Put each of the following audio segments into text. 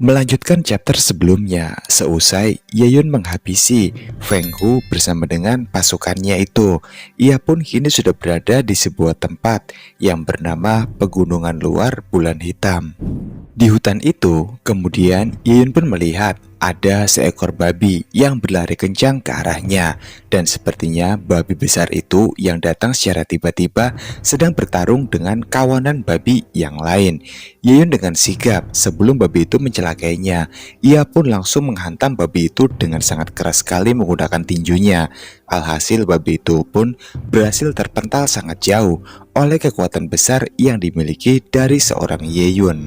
Melanjutkan chapter sebelumnya, seusai Ye Yun menghabisi Feng Hu bersama dengan pasukannya itu, ia pun kini sudah berada di sebuah tempat yang bernama Pegunungan Luar Bulan Hitam. Di hutan itu, kemudian Ye Yun pun melihat ada seekor babi yang berlari kencang ke arahnya, dan sepertinya babi besar itu yang datang secara tiba-tiba sedang bertarung dengan kawanan babi yang lain. Ye Yun dengan sigap sebelum babi itu mencelakainya, ia pun langsung menghantam babi itu dengan sangat keras sekali menggunakan tinjunya. Alhasil babi itu pun berhasil terpental sangat jauh oleh kekuatan besar yang dimiliki dari seorang Ye Yun.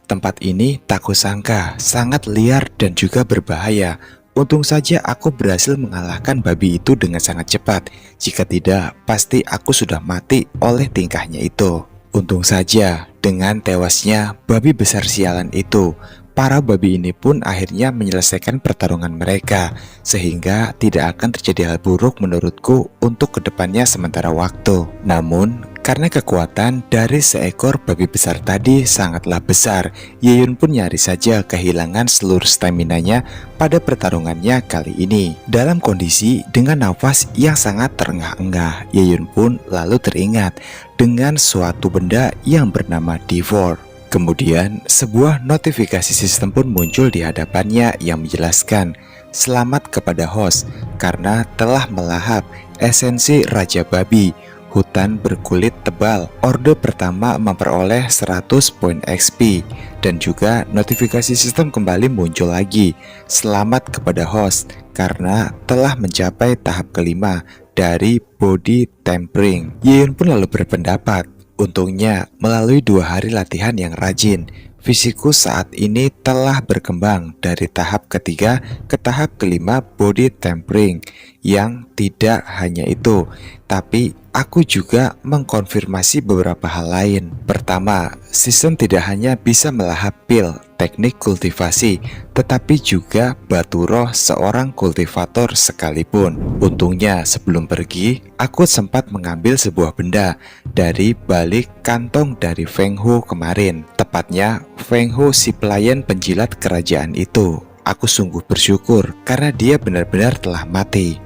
Tempat ini tak kusangka sangat liar dan juga berbahaya. Untung saja aku berhasil mengalahkan babi itu dengan sangat cepat. Jika tidak, pasti aku sudah mati oleh tingkahnya itu. Untung saja dengan tewasnya babi besar sialan itu, para babi ini pun akhirnya menyelesaikan pertarungan mereka, sehingga tidak akan terjadi hal buruk menurutku untuk kedepannya sementara waktu. Namun, karena kekuatan dari seekor babi besar tadi sangatlah besar, Ye Yun pun nyaris saja kehilangan seluruh staminanya pada pertarungannya kali ini. Dalam kondisi dengan nafas yang sangat terengah-engah, Ye Yun pun lalu teringat dengan suatu benda yang bernama D4. Kemudian, sebuah notifikasi sistem pun muncul di hadapannya yang menjelaskan, "Selamat kepada host, karena telah melahap esensi Raja Babi, hutan berkulit tebal. Orde pertama memperoleh 100 poin XP." Dan juga notifikasi sistem kembali muncul lagi, "Selamat kepada host, karena telah mencapai tahap kelima dari body tempering." Ye Yun pun lalu berpendapat, untungnya melalui 2 hari latihan yang rajin, fisikku saat ini telah berkembang dari tahap ketiga ke tahap kelima body tempering. Yang tidak hanya itu, tapi aku juga mengkonfirmasi beberapa hal lain. Pertama, sistem tidak hanya bisa melahap pil teknik kultivasi, tetapi juga batu roh seorang kultivator sekalipun. Untungnya sebelum pergi, aku sempat mengambil sebuah benda dari balik kantong dari Feng Hu kemarin. Tepatnya Feng Hu, si pelayan penjilat kerajaan itu. Aku sungguh bersyukur karena dia benar-benar telah mati.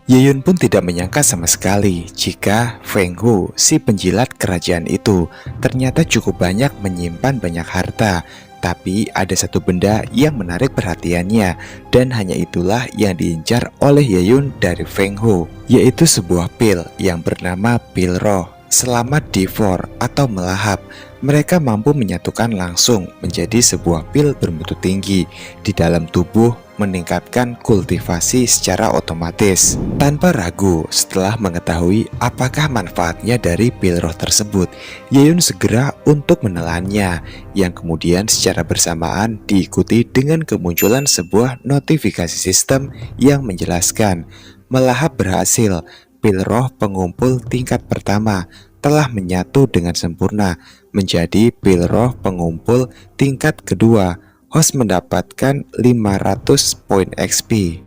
Ye Yun pun tidak menyangka sama sekali jika Feng Hu, si penjilat kerajaan itu, ternyata cukup banyak menyimpan banyak harta. Tapi ada satu benda yang menarik perhatiannya, dan hanya itulah yang diincar oleh Ye Yun dari Feng Hu, yaitu sebuah pil yang bernama pil roh. Selama D4 atau melahap, mereka mampu menyatukan langsung menjadi sebuah pil bermutu tinggi di dalam tubuh, meningkatkan kultivasi secara otomatis. Tanpa ragu, setelah mengetahui apakah manfaatnya dari pil roh tersebut, Ye Yun segera untuk menelannya, yang kemudian secara bersamaan diikuti dengan kemunculan sebuah notifikasi sistem yang menjelaskan, "Melahap berhasil. Pil roh pengumpul tingkat pertama telah menyatu dengan sempurna menjadi pil roh pengumpul tingkat kedua. Host mendapatkan 500 poin XP.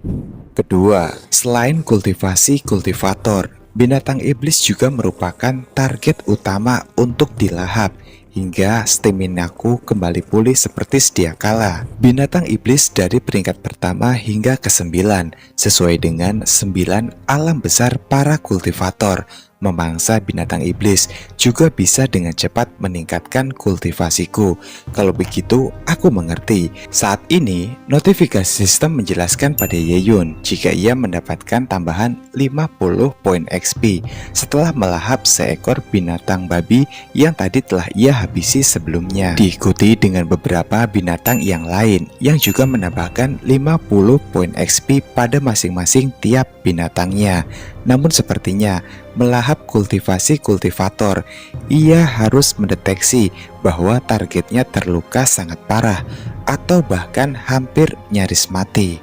Kedua, selain kultivasi kultivator, binatang iblis juga merupakan target utama untuk dilahap hingga staminaku kembali pulih seperti sedia kala. Binatang iblis dari peringkat pertama hingga ke-9 sesuai dengan 9 alam besar para kultivator. Memangsa binatang iblis juga bisa dengan cepat meningkatkan kultivasiku. Kalau begitu, aku mengerti. Saat ini, notifikasi sistem menjelaskan pada Ye Yun jika ia mendapatkan tambahan 50 poin XP setelah melahap seekor binatang babi yang tadi telah ia habisi sebelumnya. Diikuti dengan beberapa binatang yang lain yang juga menambahkan 50 poin XP pada masing-masing tiap binatangnya. Namun sepertinya melahap kultivasi kultivator, ia harus mendeteksi bahwa targetnya terluka sangat parah atau bahkan hampir nyaris mati.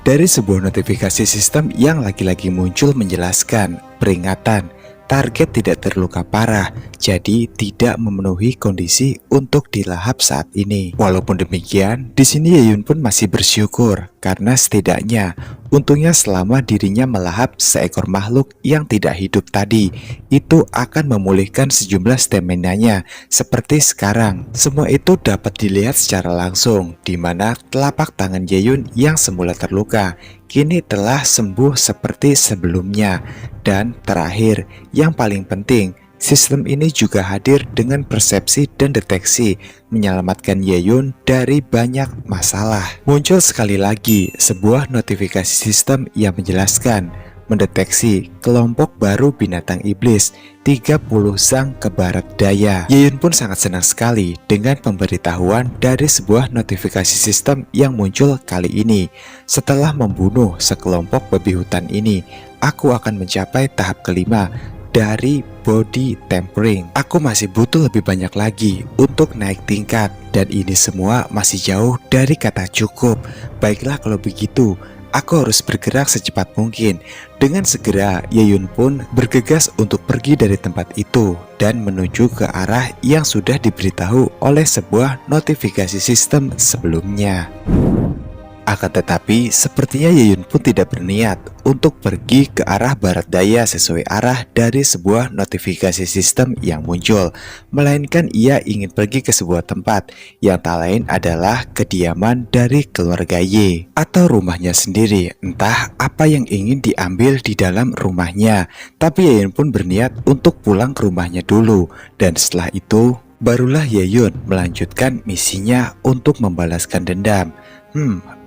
Dari sebuah notifikasi sistem yang lagi-lagi muncul menjelaskan, peringatan, target tidak terluka parah, jadi tidak memenuhi kondisi untuk dilahap saat ini. Walaupun demikian, di sini Ye Yun pun masih bersyukur karena setidaknya Untungnya selama dirinya melahap seekor makhluk yang tidak hidup tadi, itu akan memulihkan sejumlah stamina-nya seperti sekarang. Semua itu dapat dilihat secara langsung, di mana telapak tangan Ye-Yun yang semula terluka kini telah sembuh seperti sebelumnya. Dan terakhir, yang paling penting, sistem ini juga hadir dengan persepsi dan deteksi, menyelamatkan Ye-Yun dari banyak masalah. Muncul sekali lagi sebuah notifikasi sistem yang menjelaskan mendeteksi kelompok baru binatang iblis 30 sang ke barat daya. Ye-Yun pun sangat senang sekali dengan pemberitahuan dari sebuah notifikasi sistem yang muncul kali ini. Setelah membunuh sekelompok babi hutan ini, aku akan mencapai tahap kelima dari body tempering. Aku masih butuh lebih banyak lagi untuk naik tingkat, dan ini semua masih jauh dari kata cukup. Baiklah kalau begitu, aku harus bergerak secepat mungkin. Dengan segera, Ye-Yun pun bergegas untuk pergi dari tempat itu dan menuju ke arah yang sudah diberitahu oleh sebuah notifikasi sistem sebelumnya. Akan tetapi, sepertinya Ye-Yun pun tidak berniat untuk pergi ke arah barat daya sesuai arah dari sebuah notifikasi sistem yang muncul, melainkan ia ingin pergi ke sebuah tempat yang tak lain adalah kediaman dari keluarga Ye atau rumahnya sendiri. Entah apa yang ingin diambil di dalam rumahnya, tapi Ye-Yun pun berniat untuk pulang ke rumahnya dulu, dan setelah itu barulah Ye-Yun melanjutkan misinya untuk membalaskan dendam.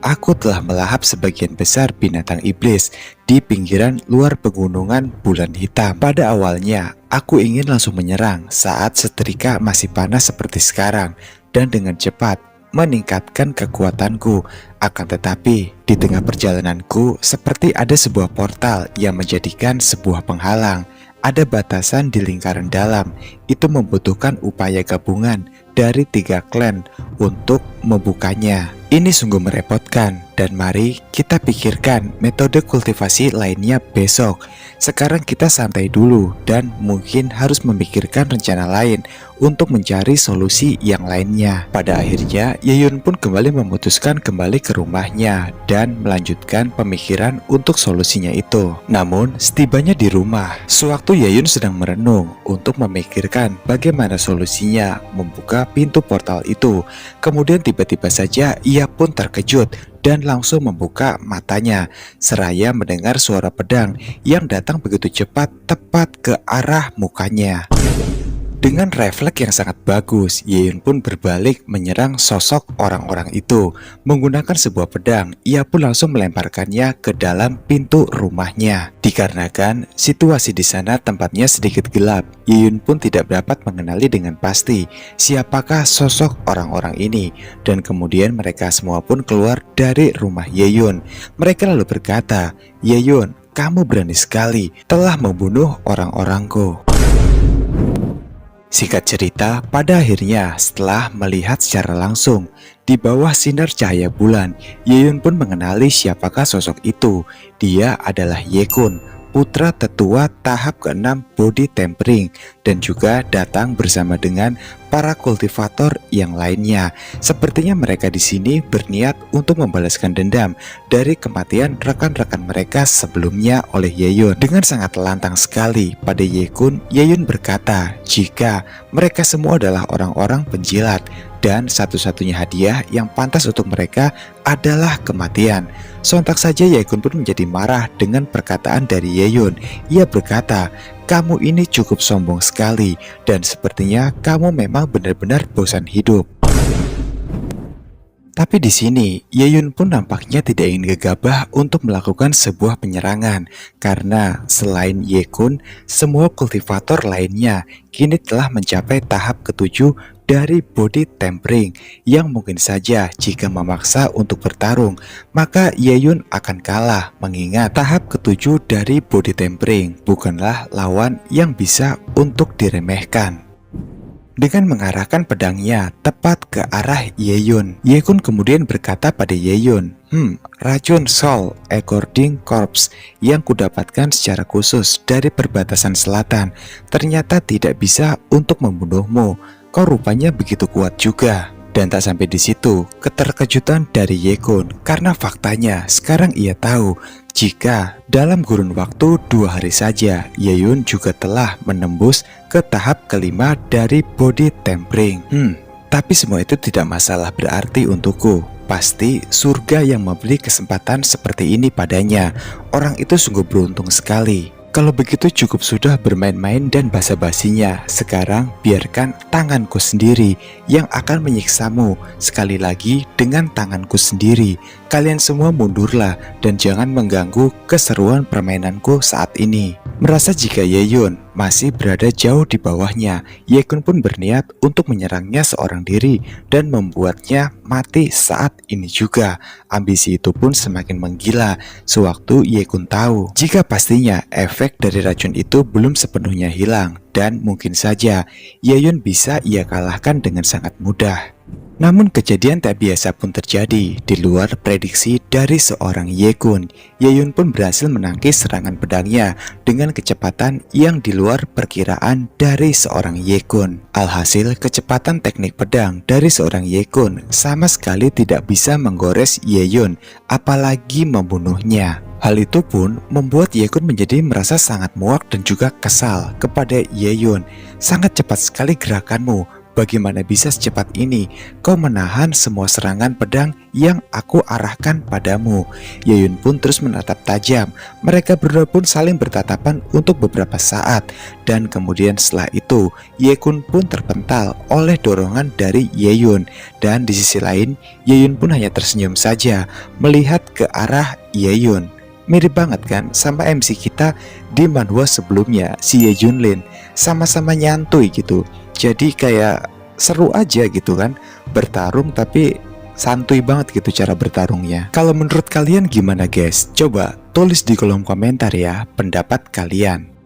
Aku telah melahap sebagian besar binatang iblis di pinggiran luar pegunungan bulan hitam. Pada awalnya, aku ingin langsung menyerang saat setrika masih panas seperti sekarang dan dengan cepat meningkatkan kekuatanku. Akan tetapi, di tengah perjalananku seperti ada sebuah portal yang menjadikan sebuah penghalang. Ada batasan di lingkaran dalam. Itu membutuhkan upaya gabungan dari 3 klan untuk membukanya. Ini sungguh merepotkan, dan mari kita pikirkan metode kultivasi lainnya besok. Sekarang kita santai dulu dan mungkin harus memikirkan rencana lain untuk mencari solusi yang lainnya. Pada akhirnya, Ye-Yun pun kembali memutuskan kembali ke rumahnya dan melanjutkan pemikiran untuk solusinya itu. Namun, setibanya di rumah, sewaktu Ye-Yun sedang merenung untuk memikirkan bagaimana solusinya membuka pintu portal itu, kemudian tiba-tiba saja ia pun terkejut dan langsung membuka matanya seraya mendengar suara pedang yang datang begitu cepat tepat ke arah mukanya. Dengan refleks yang sangat bagus, Ye-Yun pun berbalik menyerang sosok orang-orang itu. Menggunakan sebuah pedang, ia pun langsung melemparkannya ke dalam pintu rumahnya. Dikarenakan situasi di sana tempatnya sedikit gelap, Ye-Yun pun tidak dapat mengenali dengan pasti siapakah sosok orang-orang ini. Dan kemudian mereka semua pun keluar dari rumah Ye-Yun. Mereka lalu berkata, "Ye-Yun, kamu berani sekali telah membunuh orang-orangku." Singkat cerita, pada akhirnya setelah melihat secara langsung di bawah sinar cahaya bulan, Ye-Yun pun mengenali siapakah sosok itu. Dia adalah Ye-Kun, putra tetua tahap ke-6 body tempering, dan juga datang bersama dengan para kultivator yang lainnya. Sepertinya mereka di sini berniat untuk membalaskan dendam dari kematian rekan-rekan mereka sebelumnya oleh Ye-Yun. Dengan sangat lantang sekali pada Ye-Kun, Ye-Yun berkata jika mereka semua adalah orang-orang penjilat dan satu-satunya hadiah yang pantas untuk mereka adalah kematian. Sontak saja Ye-Kun pun menjadi marah dengan perkataan dari Ye-Yun. Ia berkata, "Kamu ini cukup sombong sekali dan sepertinya kamu memang benar-benar bosan hidup." Tapi di sini, Ye-Yun pun nampaknya tidak ingin gegabah untuk melakukan sebuah penyerangan karena selain Ye-Kun, semua kultivator lainnya kini telah mencapai tahap ke-7 dari body tempering yang mungkin saja jika memaksa untuk bertarung, maka Ye-Yun akan kalah mengingat tahap ke-7 dari body tempering bukanlah lawan yang bisa untuk diremehkan. Dengan mengarahkan pedangnya tepat ke arah Ye-Yun, Ye-Kun kemudian berkata pada Ye-Yun, racun Soul According Corpse yang kudapatkan secara khusus dari perbatasan selatan ternyata tidak bisa untuk membunuhmu. Kau rupanya begitu kuat juga." Dan tak sampai di situ, keterkejutan dari Ye-kun karena faktanya sekarang ia tahu jika dalam kurun waktu 2 hari saja Ye-yun juga telah menembus ke tahap kelima dari body tempering. Tapi semua itu tidak masalah berarti untukku. Pasti surga yang memberi kesempatan seperti ini padanya. Orang itu sungguh beruntung sekali. Kalau begitu cukup sudah bermain-main dan basa-basinya. Sekarang biarkan tanganku sendiri yang akan menyiksamu. Sekali lagi dengan tanganku sendiri. Kalian semua mundurlah dan jangan mengganggu keseruan permainanku saat ini. Merasa jika Ye-yun masih berada jauh di bawahnya, Ye-kun pun berniat untuk menyerangnya seorang diri dan membuatnya mati saat ini juga. Ambisi itu pun semakin menggila sewaktu Ye-kun tahu jika pastinya efek dari racun itu belum sepenuhnya hilang dan mungkin saja Ye-yun bisa ia kalahkan dengan sangat mudah. Namun kejadian tak biasa pun terjadi di luar prediksi dari seorang Ye-kun. Ye-yun pun berhasil menangkis serangan pedangnya dengan kecepatan yang di luar perkiraan dari seorang Ye-kun. Alhasil kecepatan teknik pedang dari seorang Ye-kun sama sekali tidak bisa menggores Ye-yun, apalagi membunuhnya. Hal itu pun membuat Ye-kun menjadi merasa sangat muak dan juga kesal kepada Ye-yun. Sangat cepat sekali gerakanmu. Bagaimana bisa secepat ini kau menahan semua serangan pedang yang aku arahkan padamu? Ye-yun pun terus menatap tajam. Mereka berdua pun saling bertatapan untuk beberapa saat. Dan kemudian setelah itu Ye-kun pun terpental oleh dorongan dari Ye-yun. Dan di sisi lain Ye-yun pun hanya tersenyum saja melihat ke arah Ye-yun. Mirip banget kan sama MC kita di manhwa sebelumnya, si Ye Junlin. Sama-sama nyantuy gitu. Jadi kayak seru aja gitu kan, bertarung tapi santuy banget gitu cara bertarungnya. Kalau menurut kalian gimana guys? Coba tulis di kolom komentar ya pendapat kalian.